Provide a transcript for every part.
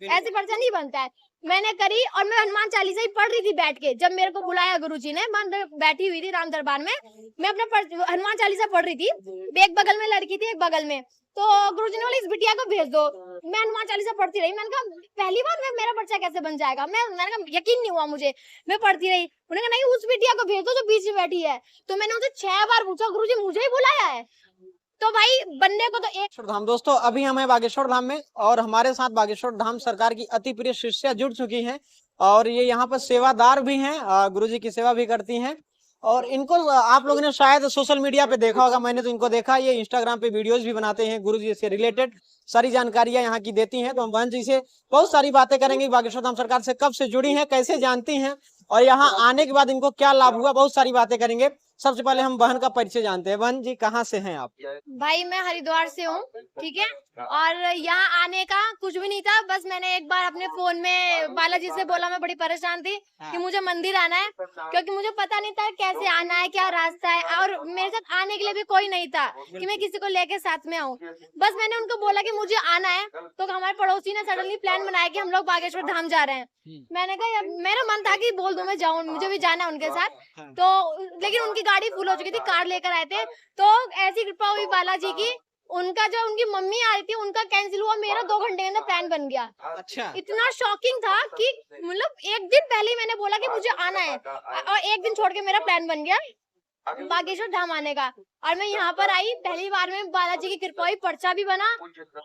ऐसे पर्चा नहीं बनता है। मैंने करी और मैं हनुमान चालीसा ही पढ़ रही थी बैठ के। जब मेरे को बुलाया गुरुजी ने, मैं बैठी हुई थी राम दरबार में, मैं अपना हनुमान चालीसा पढ़ रही थी। एक बगल में लड़की थी, एक बगल में। तो गुरुजी ने बोला इस बिटिया को भेज दो। मैं हनुमान चालीसा पढ़ती रही। मैंने कहा पहली बार में मेरा पर्चा कैसे बन जाएगा। मैंने कहा यकीन नहीं हुआ मुझे, मैं पढ़ती रही। उन्होंने कहा नहीं उस बिटिया को भेज दो जो बीच में बैठी है। तो मैंने उनसे 6 बार पूछा गुरुजी मुझे ही बुलाया है। तो भाई बनने को तो एक बागेश्वर धाम। दोस्तों अभी हम हैं बागेश्वर धाम में और हमारे साथ बागेश्वर धाम सरकार की अति प्रिय शिष्या जुड़ चुकी हैं और ये यहाँ पर सेवादार भी हैं, गुरुजी की सेवा भी करती हैं। और इनको आप लोगों ने शायद सोशल मीडिया पे देखा होगा, मैंने तो इनको देखा, ये इंस्टाग्राम पे वीडियोस भी बनाते हैं, गुरुजी से रिलेटेड सारी जानकारियां यहाँ की देती हैं। तो हम बहन जी से बहुत सारी बातें करेंगे, बागेश्वर धाम सरकार से कब से जुड़ी हैं, कैसे जानती हैं और यहाँ आने के बाद इनको क्या लाभ हुआ, बहुत सारी बातें करेंगे। सबसे पहले हम बहन का परिचय जानते हैं। बहन जी कहाँ से हैं आप? भाई मैं हरिद्वार से हूँ, ठीक है। और यहाँ आने का कुछ भी नहीं था, बस मैंने एक बार अपने फोन में बालाजी से बोला, मैं बड़ी परेशान थी कि मुझे मंदिर आना है, क्योंकि मुझे पता नहीं था कैसे आना है, क्या रास्ता है, और मेरे साथ आने के लिए भी कोई नहीं था कि मैं किसी को लेके साथ में आऊँ। बस मैंने उनको बोला कि मुझे आना है, तो हमारे पड़ोसी ने सडनली प्लान बनाया कि हम लोग बागेश्वर धाम जा रहे हैं। मैंने कहा मेरा मन था कि बोल दूं मैं जाऊं, मुझे भी जाना है उनके साथ। तो लेकिन उनकी गाड़ी फुल हो चुकी थी, कार लेकर आए थे। तो ऐसी कृपा हुई बालाजी की, उनका जो उनकी मम्मी आ रही थी उनका कैंसिल हुआ, मेरा 2 घंटे के अंदर प्लान बन गया। अच्छा, इतना शॉकिंग था कि मतलब एक दिन पहले मैंने बोला कि मुझे आना है और एक दिन छोड़ के मेरा प्लान बन गया बागेश्वर धाम आने का। और मैं यहाँ पर आई पहली बार में, बालाजी की कृपा हुई, पर्चा भी बना।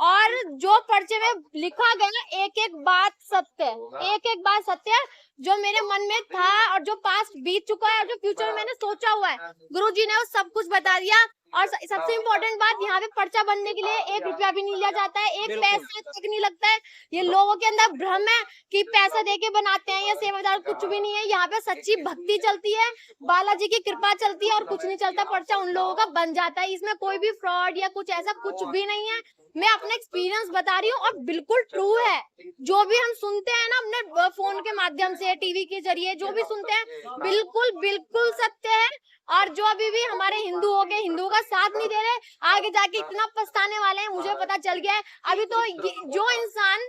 और जो पर्चे में लिखा गया एक एक बात सत्य है, एक एक बात सत्य है। जो मेरे मन में था और जो पास्ट बीत चुका है और जो फ्यूचर में मैंने सोचा हुआ है, गुरुजी ने वो सब कुछ बता दिया। और सबसे इम्पोर्टेंट बात, यहाँ पे पर्चा बनने के लिए 1 रुपया भी नहीं लिया जाता है, 1 पैसा तक नहीं लगता है। ये लोगों के अंदर भ्रम है कि पैसा देके बनाते हैं या सेवादार, कुछ भी नहीं है। यहाँ पे सच्ची भक्ति चलती है, बालाजी की कृपा चलती है और कुछ नहीं चलता, पर्चा उन लोगों का बन जाता है। इसमें कोई भी फ्रॉड या कुछ ऐसा कुछ भी नहीं है। मैं अपना एक्सपीरियंस बता रही हूँ और बिल्कुल ट्रू है। जो भी हम सुनते हैं ना अपने फोन के माध्यम से, टीवी के जरिए जो भी सुनते हैं, बिल्कुल बिल्कुल सत्य है। और जो अभी भी हमारे हिंदुओं का साथ नहीं दे रहे, आगे जाके इतना पछताने वाले हैं, मुझे पता चल गया है। अभी तो जो इंसान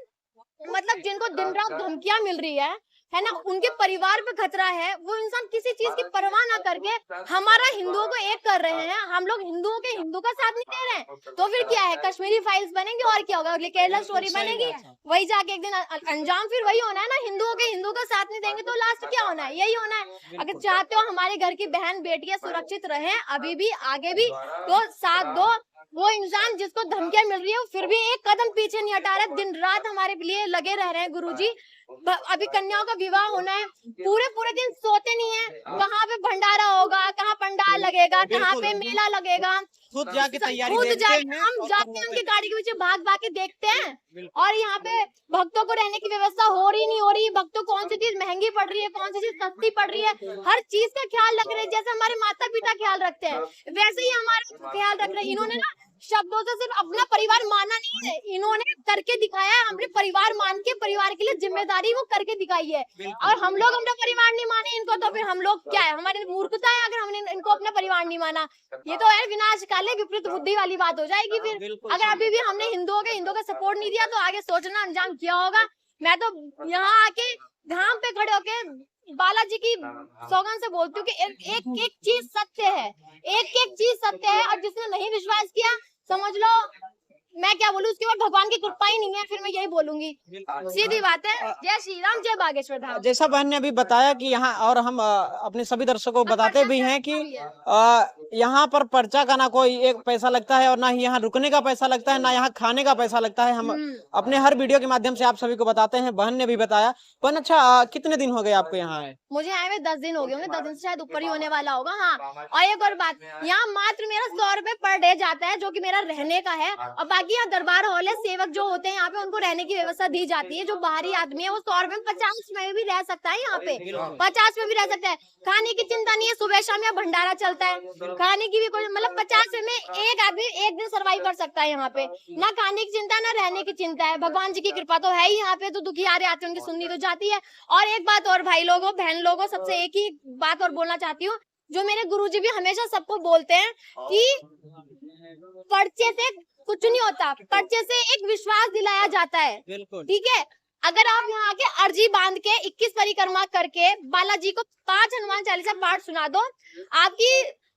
मतलब जिनको दिन रात धमकियां मिल रही है ना, उनके परिवार पे खतरा है, वो इंसान किसी चीज की परवाह ना करके हमारा हिंदुओं को एक कर रहे हैं। हम लोग हिंदुओं के हिंदू का साथ नहीं दे रहे हैं, तो फिर क्या है, कश्मीरी फाइल्स बनेंगे और क्या होगा, केरला स्टोरी बनेगी, वही जाके एक दिन अंजाम फिर वही होना है ना। हिंदुओं के हिंदू का साथ नहीं देंगे तो लास्ट क्या होना है, यही होना है। अगर चाहते हो हमारे घर की बहन बेटियां सुरक्षित रहे अभी भी आगे भी, तो साथ दो। वो इंसान जिसको धमकियां मिल रही है, फिर भी एक कदम पीछे नहीं हटा रहा, दिन रात हमारे लिए लगे रह रहे हैं गुरुजी। अभी कन्याओं का विवाह होना है, पूरे पूरे दिन सोते नहीं है, कहाँ पे भंडारा होगा, कहाँ पंडाल लगेगा, कहाँ पे मेला लगेगा, खुद जाके तैयारी खुद देखते जाके हैं हम जाते हैं उनकी गाड़ी के पीछे भाग भाग के देखते हैं। और यहाँ पे भक्तों को रहने की व्यवस्था हो रही नहीं हो रही, भक्तों कौन सी चीज महंगी पड़ रही है, कौन सी चीज सस्ती पड़ रही है, हर चीज का ख्याल रख रहे हैं। जैसे हमारे माता पिता ख्याल रखते हैं, वैसे ही हमारा ख्याल रख रहे हैं। इन्होंने ना शब्दों से सिर्फ अपना परिवार माना नहीं है, इन्होंने करके दिखाया है। हमने परिवार मान के परिवार के लिए जिम्मेदारी वो करके दिखाई है। और हम लोग अपना परिवार नहीं माने इनको, तो फिर हम लोग क्या है, हमारी मूर्खता है अगर हमने इनको अपना परिवार नहीं माना। ये तो है विनाश काले विपरीत बुद्धि वाली बात हो जाएगी फिर। अगर अभी भी हमने हिंदुओं का सपोर्ट नहीं दिया, तो आगे सोचना अंजाम क्या होगा। मैं तो यहाँ आके धाम पे खड़े होके बालाजी की सौगंध से बोलती हूँ कि एक एक चीज सत्य है, एक एक चीज सत्य है। और जिसने नहीं विश्वास किया, समझ लो मैं क्या बोलूं, उसके बाद भगवान की कृपा ही नहीं है, फिर मैं यही बोलूंगी, सीधी बात है। जय श्री राम, जय बागेश्वर धाम। जैसा बहन ने अभी बताया कि यहाँ, और हम अपने सभी दर्शकों को बताते भी हैं कि यहाँ पर पर्चा का ना कोई एक पैसा लगता है और ना ही यहाँ रुकने का पैसा लगता है, ना यहाँ खाने का पैसा लगता है। हम अपने हर वीडियो के माध्यम से आप सभी को बताते हैं, बहन ने भी बताया। बहन अच्छा कितने दिन हो गए आपको यहाँ आए? मुझे आए हुए 10 दिन हो गए होंगे, 10 दिन से शायद ऊपर ही होने वाला होगा। हाँ, और एक और बात, यहाँ मात्र मेरा 100 रुपए पर डे जाता है, जो कि मेरा रहने का है। और बाकी यहाँ दरबार हॉल है, सेवक जो होते हैं यहाँ पे उनको रहने की व्यवस्था दी जाती है। जो बाहरी आदमी है वो 100 रुपए 50 में भी रह सकता है, यहाँ पे 50 में भी रह सकता है। खाने की चिंता नहीं है, सुबह शाम यहाँ भंडारा चलता है, खाने की भी कोई मतलब 50 में एक आदमी एक दिन सर्वाइव कर सकता है यहाँ पे। ना खाने की चिंता, ना रहने की चिंता है। भगवान जी की कृपा तो है ही यहाँ पे, तो दुखियारे आते हैं उनकी सुननी तो जाती है। और एक बात और भाई लोगों बहन लोगों, सबसे एक ही बात और बोलना चाहती हूँ, जो मेरे गुरुजी भी हमेशा सबको बोलते हैं कि पर्चे से कुछ नहीं होता, पर्चे से एक विश्वास दिलाया जाता है, ठीक है। अगर आप यहाँ आके अर्जी बांध के 21 परिक्रमा करके बालाजी को 5 हनुमान चालीसा पाठ सुना दो, आपकी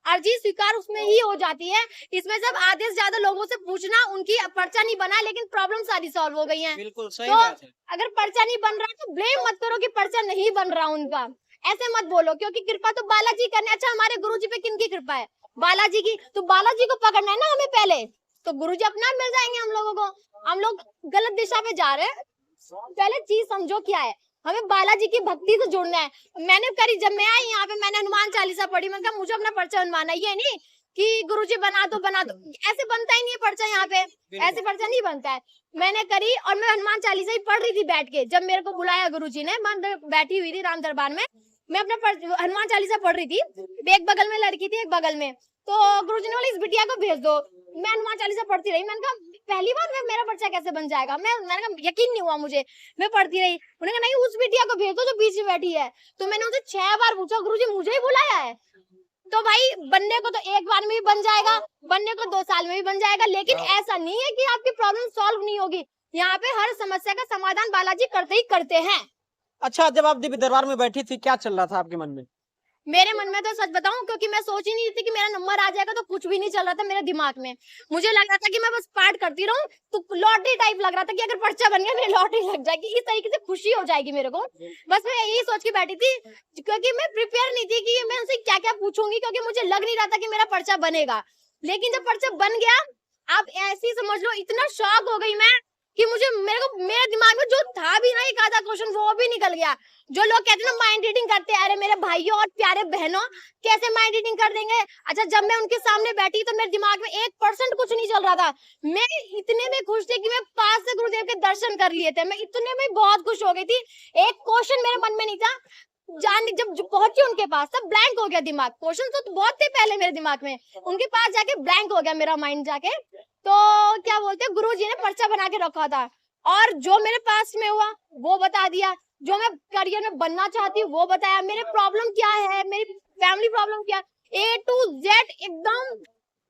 अर्जी स्वीकार उसमें ही हो जाती है। इसमें सब आधे से ज्यादा लोगों से पूछना, उनकी पर्चा नहीं बना लेकिन प्रॉब्लम सारी सॉल्व हो गई है। बिल्कुल सही तो बात है। अगर पर्चा नहीं बन रहा तो ब्लेम मत करो कि पर्चा नहीं बन रहा उनका, ऐसे मत बोलो, क्योंकि कृपा तो बालाजी करने। अच्छा, हमारे गुरुजी पे किनकी कृपा है? बालाजी की। तो बालाजी को पकड़ना है ना हमें पहले, तो गुरुजी अपना मिल जाएंगे हम लोगों को। हम लोग गलत दिशा में जा रहे हैं, पहले चीज समझो क्या है। हमें बालाजी की भक्ति से जुड़ना है। मैंने करी, जब मैं आई यहाँ पे मैंने हनुमान चालीसा पढ़ी, मैंने कहा मुझे अपना पर्चा बनवाना, ये नहीं कि गुरुजी बना दो, ऐसे बनता ही नहीं है पर्चा यहाँ पे, ऐसे पर्चा नहीं बनता है। मैंने करी और मैं हनुमान चालीसा ही पढ़ रही थी बैठ के। जब मेरे को बुलाया गुरुजी ने, मैं बैठी हुई थी राम दरबार में, मैं अपना हनुमान चालीसा पढ़ रही थी। एक बगल में लड़की थी, एक बगल में, तो गुरुजी ने बोला इस बिटिया को भेज दो। मैं हनुमान चालीसा पढ़ती रही। मैंने कहा पहली बार में मेरा पर्चा कैसे बन जाएगा? मैंने कहा यकीन नहीं हुआ मुझे, मैं पढ़ती रही। उन्होंने कहा नहीं, उस बिटिया को भेज दो जो बीच में बैठी है। तो मैंने उनसे 6 बार पूछा, गुरुजी मुझे ही बुलाया है? तो भाई बनने को तो 1 बार में भी बन जाएगा, बनने को 2 साल में भी बन जाएगा, लेकिन ऐसा नहीं है कि आपकी प्रॉब्लम सॉल्व नहीं होगी। यहाँ पे हर समस्या का समाधान बालाजी करते ही करते हैं। अच्छा, जब आप दिव्य दरबार में बैठी थी क्या चल रहा था आपके मन में? मेरे मन में तो सच बताऊं, क्योंकि मैं सोच ही नहीं थी कि मेरा नंबर आ जाएगा, तो कुछ भी नहीं चल रहा था मेरे दिमाग में। मुझे लग रहा था कि मैं बस पाठ करती रहूं, तो लॉटरी टाइप लग रहा था कि अगर पर्चा बन गया मेरी लॉटरी लग जाएगी, इस तरीके से खुशी हो जाएगी मेरे को। बस मैं यही सोच के बैठी थी, क्योंकि मैं प्रिपेयर नहीं थी कि मैं उनसे क्या क्या पूछूंगी, क्योंकि मुझे लग नहीं रहा था कि मेरा पर्चा बनेगा। लेकिन जब पर्चा बन गया, आप ऐसे ही समझ लो, इतना शॉक हो गई मैं कि मेरे दिमाग में जो था भी ना एक आधा क्वेश्चन, वो भी निकल गया। जो लोग कहते हैं ना माइंड रीडिंग करते हैं, अरे मेरे भाइयों और प्यारे बहनों, कैसे माइंड रीडिंग कर देंगे? अच्छा, जब मैं उनके सामने बैठी तो मेरे दिमाग में 1% कुछ नहीं चल रहा था। मैं इतने में खुश थी कि मैं पास से गुरुदेव के दर्शन कर लिए थे। मैं इतने में बहुत खुश हो गई थी। एक क्वेश्चन मेरे मन में नहीं था। जब पहुंची उनके पास, तब ब्लैंक हो गया दिमाग। क्वेश्चन तो बहुत थे पहले मेरे दिमाग में, उनके पास जाके ब्लैंक हो गया मेरा माइंड जाके। तो क्या बोलते हैं, गुरुजी ने पर्चा बना के रखा था, और जो मेरे पास में हुआ वो बता दिया, जो मैं करियर में बनना चाहती हूँ वो बताया, मेरे प्रॉब्लम क्या है, मेरी फैमिली प्रॉब्लम क्या है, A to Z एकदम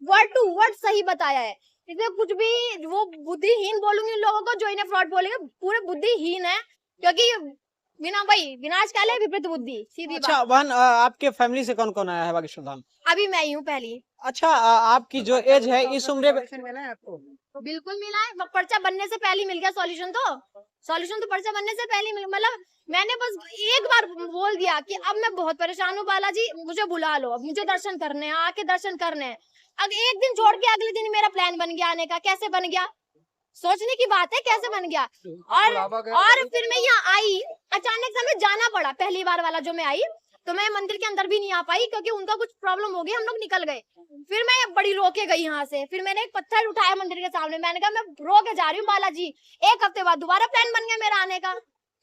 वर्ड टू वर्ड सही बताया है। इसमें कुछ भी वो बुद्धिहीन बोलूंगी उन लोगों को जो इन्हें फ्रॉड बोलेंगे, पूरे बुद्धिहीन है, क्योंकि बिना भाई विनाश काले विपरीत बुद्धि, सीधी अच्छा बात। बहन, आपके फैमिली से कौन कौन आया है बागेश्वर धाम? अभी मैं ही हूँ पहली। अच्छा, आपकी जो एज है इस उम्र में आपको? बिल्कुल मिला है, पर्चा बनने से पहले मिल गया सॉल्यूशन तो पर्चा बनने से पहले मिल, मतलब मैंने बस एक बार बोल दिया कि अब मैं बहुत परेशान हूँ बालाजी, मुझे बुला लो, अब मुझे दर्शन करने हैं, आके दर्शन करने हैं। अब एक दिन छोड़ के अगले दिन मेरा प्लान बन गया आने का। कैसे बन गया? सोचने की बात है, कैसे बन गया। और फिर मैं यहाँ आई, अचानक से हमें जाना पड़ा। पहली बार वाला जो मैं आई, तो मैं मंदिर के अंदर भी नहीं आ पाई, क्योंकि उनका कुछ प्रॉब्लम हो गई, हम लोग निकल गए। फिर मैं बड़ी रो के गई यहाँ से। फिर मैंने एक पत्थर उठाया मंदिर के सामने, मैंने कहा मैं रो के जा रही हूँ बालाजी। 1 हफ्ते बाद दोबारा प्लान बन गया मेरा आने का।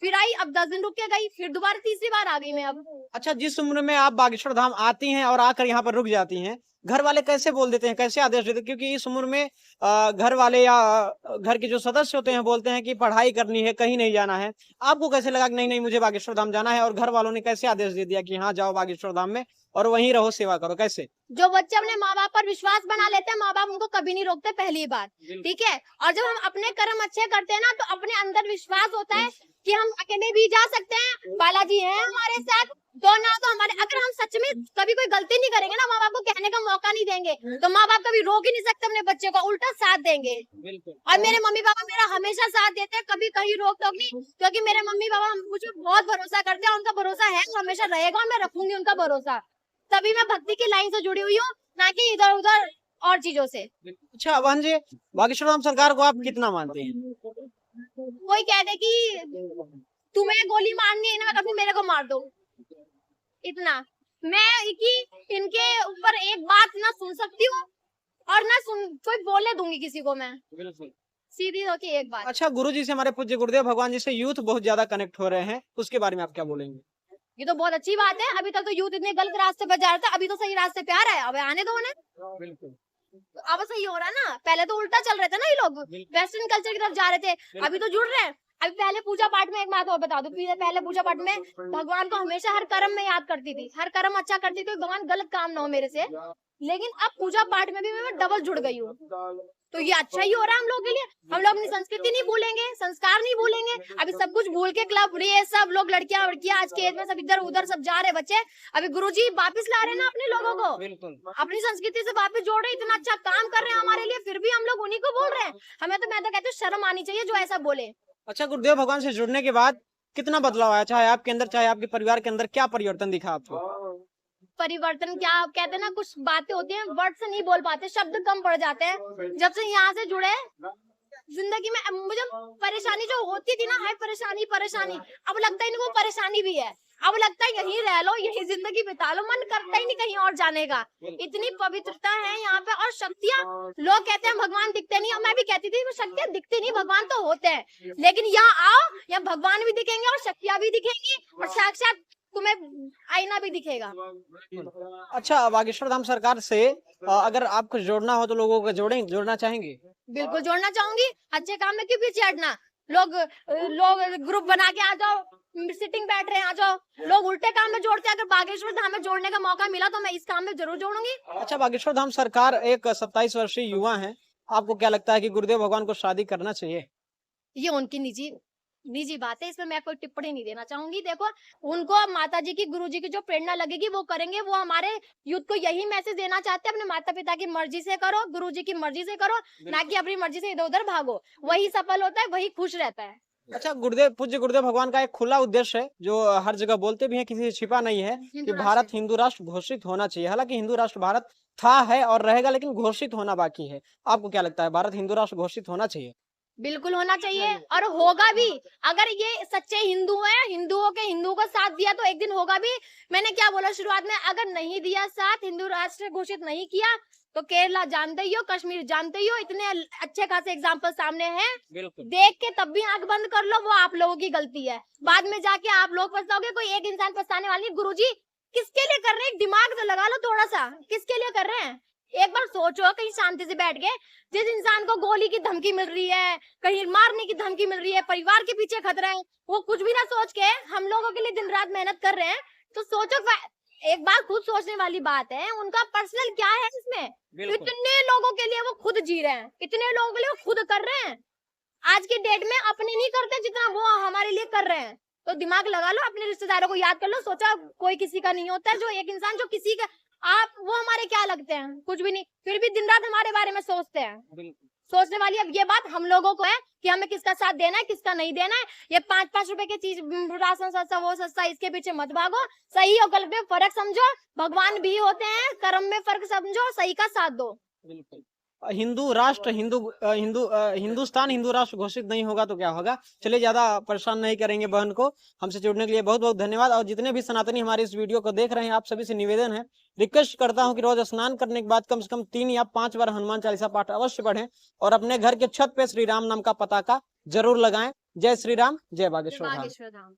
फिर आई, अब 10 दिन रुक के गई, फिर दोबारा तीसरी बार आ गई मैं अब। अच्छा, जिस उम्र में आप बागेश्वर धाम आती हैं और आकर यहाँ पर रुक जाती हैं, घर वाले कैसे बोल देते हैं, कैसे आदेश देते हैं? क्योंकि इस उम्र में घर वाले या घर के जो सदस्य होते हैं बोलते हैं कि पढ़ाई करनी है, कहीं नहीं जाना है। आपको कैसे लगा कि नहीं नहीं मुझे बागेश्वर धाम जाना है, और घर वालों ने कैसे आदेश दे दिया कि हाँ जाओ बागेश्वर धाम में और वहीं रहो, सेवा करो? कैसे? जो बच्चे अपने माँ बाप पर विश्वास बना लेते हैं, माँ बाप उनको कभी नहीं रोकते पहली बार, ठीक है। और जब हम अपने कर्म अच्छे करते हैं ना, तो अपने अंदर विश्वास होता है कि हम अकेले भी जा सकते हैं, बालाजी है हमारे साथ। तो ना तो हमारे, अगर हम सच में कभी कोई गलती नहीं करेंगे ना, माँ बाप को कहने का मौका नहीं देंगे, तो माँ बाप कभी रोक ही नहीं सकते अपने बच्चे को, उल्टा साथ देंगे। और मेरे मम्मी पापा मेरा हमेशा साथ देते हैं, कभी कहीं रोक टोक नहीं, क्योंकि मेरे मम्मी पापा मुझ पर बहुत भरोसा करते हैं। उनका भरोसा है, हमेशा रहेगा, और मैं रखूंगी उनका भरोसा। तभी मैं भक्ति की लाइन से जुड़ी हुई हूँ, ना कि इधर उधर और चीजों से। अच्छा बहन जी, बागेश्वर धाम सरकार को आप कितना मानते हैं? कोई कह दे कि तुम्हें गोली मारनी है ना, कभी मेरे को मार दो, इतना मैं कि इनके ऊपर एक बात ना सुन सकती हूँ और ना कोई बोले दूंगी किसी को मैं, सीधी होके एक बात। अच्छा, गुरुजी से, हमारे पूज्य गुरुदेव भगवान जी से यूथ बहुत ज्यादा कनेक्ट हो रहे हैं, उसके बारे में आप क्या बोलेंगे? ये तो बहुत अच्छी बात है। अभी तक तो यूथ इतने गलत रास्ते पर जा रहा था, अभी तो सही रास्ते पे आ रहा है, अब आने दो उन्हें। बिल्कुल, अब सही हो रहा है ना, पहले तो उल्टा चल रहे थे ना ये लोग, वेस्टर्न कल्चर की तरफ जा रहे थे, अभी तो जुड़ रहे हैं। अभी पहले पूजा पाठ में एक बात और बता दूं, पहले पूजा पाठ में भगवान को हमेशा हर कर्म में याद करती थी, हर कर्म अच्छा करती थी, भगवान गलत काम ना हो मेरे से, लेकिन अब पूजा पाठ में भी मैं डबल जुड़ गई हूँ। तो ये अच्छा ही हो रहा है हम लोग के लिए। हम लोग अपनी संस्कृति नहीं भूलेंगे, संस्कार नहीं भूलेंगे। अभी सब कुछ भूल के क्लब ये सब लोग लड़कियां वड़कियां आज के एज में सब इधर उधर सब जा रहे बच्चे। अभी गुरुजी वापस ला रहे हैं ना अपने लोगों को, बिल्कुल। अपनी संस्कृति से वापस जोड़ रहे। इतना अच्छा काम कर रहे हैं हमारे लिए, फिर भी हम लोग उन्हीं को बोल रहे हैं। मैं तो कहती हूँ शर्म आनी चाहिए जो ऐसा बोले। अच्छा, गुरुदेव भगवान से जुड़ने के बाद कितना बदलाव आया, चाहे आपके अंदर चाहे आपके परिवार के अंदर, क्या परिवर्तन दिखा आपको? परिवर्तन क्या, आप कहते हैं ना कुछ बातें होती हैं वर्ड से नहीं बोल पाते, शब्द कम पड़ जाते हैं। जब से यहाँ से जुड़े जिंदगी में मुझे परेशानी जो होती थी ना, हाय परेशानी परेशानी, अब लगता है इनको परेशानी भी है। अब लगता है यहीं रह लो, यहीं जिंदगी बिता लो, मन करता ही नहीं कहीं और जाने का। इतनी पवित्रता है यहाँ पे और शक्तियाँ। लोग कहते हैं भगवान दिखते नहीं, और मैं भी कहती थी शक्तियाँ दिखती नहीं, भगवान तो होते हैं। लेकिन यहाँ आओ, यहाँ भगवान भी दिखेंगे और शक्तियाँ भी दिखेंगी और साक्षात तुम्हें आईना भी दिखेगा। अच्छा, बागेश्वर धाम सरकार से अगर आपको जोड़ना हो तो लोगों को जोड़ना चाहेंगे? बिल्कुल जोड़ना चाहूंगी। अच्छे काम में क्यों पीछे हटना। लोग ग्रुप बना के आ जाओ, सिटिंग बैठ रहे हैं आ जाओ। लोग उल्टे काम में जोड़ते हैं। अगर बागेश्वर धाम में जोड़ने का मौका मिला तो मैं इस काम में जरूर जोड़ूंगी। अच्छा, बागेश्वर धाम सरकार एक 27 वर्षीय युवा है, आपको क्या लगता है कि गुरुदेव भगवान को शादी करना चाहिए? ये उनकी निजी बात है, इसमें मैं कोई टिप्पणी नहीं देना चाहूंगी। देखो, उनको माता जी की गुरु जी की जो प्रेरणा लगेगी वो करेंगे। वो हमारे यूथ को यही मैसेज देना चाहते हैं, अपने माता पिता की मर्जी से करो, गुरु जी की मर्जी से करो, ना कि अपनी मर्जी से इधर उधर भागो। वही सफल होता है, वही खुश रहता है। अच्छा, पूज्य गुरुदेव भगवान का एक खुला उद्देश्य है जो हर जगह बोलते भी हैं, किसी से छिपा नहीं है, कि भारत हिंदू राष्ट्र घोषित होना चाहिए। हालांकि हिंदू राष्ट्र भारत था, है और रहेगा, लेकिन घोषित होना बाकी है। आपको क्या लगता है, भारत हिंदू राष्ट्र घोषित होना चाहिए? बिल्कुल होना चाहिए और होगा भी। अगर ये सच्चे हिंदू हैं, हिंदुओं को साथ दिया तो एक दिन होगा भी। मैंने क्या बोला शुरुआत में, अगर नहीं दिया साथ, हिंदू राष्ट्र घोषित नहीं किया, तो केरला जानते ही हो, कश्मीर जानते ही हो, इतने अच्छे खासे एग्जाम्पल सामने हैं। देख के तब भी आंख बंद कर लो, वो आप लोगों की गलती है। बाद में जाके आप लोग पछताओगे। कोई एक इंसान पछताने वाली नहीं। गुरुजी किसके लिए कर रहे हैं, दिमाग तो लगा लो थोड़ा सा, किसके लिए कर रहे हैं। एक बार सोचो कहीं शांति से बैठ के। जिस इंसान को गोली की धमकी मिल रही है, कहीं मारने की धमकी मिल रही है, परिवार के पीछे खतरा है, वो कुछ भी ना सोच के हम लोगों के लिए दिन रात मेहनत कर रहे हैं। तो सोचो, एक बार खुद सोचने वाली बात है। उनका पर्सनल क्या है इसमें? इतने लोगों के लिए वो खुद जी रहे हैं, इतने लोगों के लिए वो खुद कर रहे हैं। आज की डेट में अपने नहीं करते जितना वो हमारे लिए कर रहे हैं। तो दिमाग लगा लो, अपने रिश्तेदारों को याद कर लो। सोचा कोई किसी का नहीं होता है। जो एक इंसान जो किसी का, आप वो हमारे क्या लगते हैं, कुछ भी नहीं, फिर भी दिन रात हमारे बारे में सोचते हैं। सोचने वाली अब ये बात हम लोगों को है कि हमें किसका साथ देना है, किसका नहीं देना है। ये 5-5 रुपए की चीज, राशन सस्ता, वो सस्ता, इसके पीछे मत भागो। सही और गलत में फर्क समझो। भगवान भी होते हैं, कर्म में फर्क समझो, सही का साथ दो। बिल्कुल। हिंदू राष्ट्र हिंदुस्तान हिंदू राष्ट्र घोषित नहीं होगा तो क्या होगा? चलिए, ज्यादा परेशान नहीं करेंगे बहन को। हमसे जुड़ने के लिए बहुत बहुत धन्यवाद। और जितने भी सनातनी हमारे इस वीडियो को देख रहे हैं, आप सभी से निवेदन है, रिक्वेस्ट करता हूं कि रोज स्नान करने के बाद कम से कम 3 या 5 बार हनुमान चालीसा पाठ अवश्य पढ़ें और अपने घर के छत पे श्री राम नाम का पताका जरूर लगाएं। जय श्री राम, जय बागेश्वर धाम।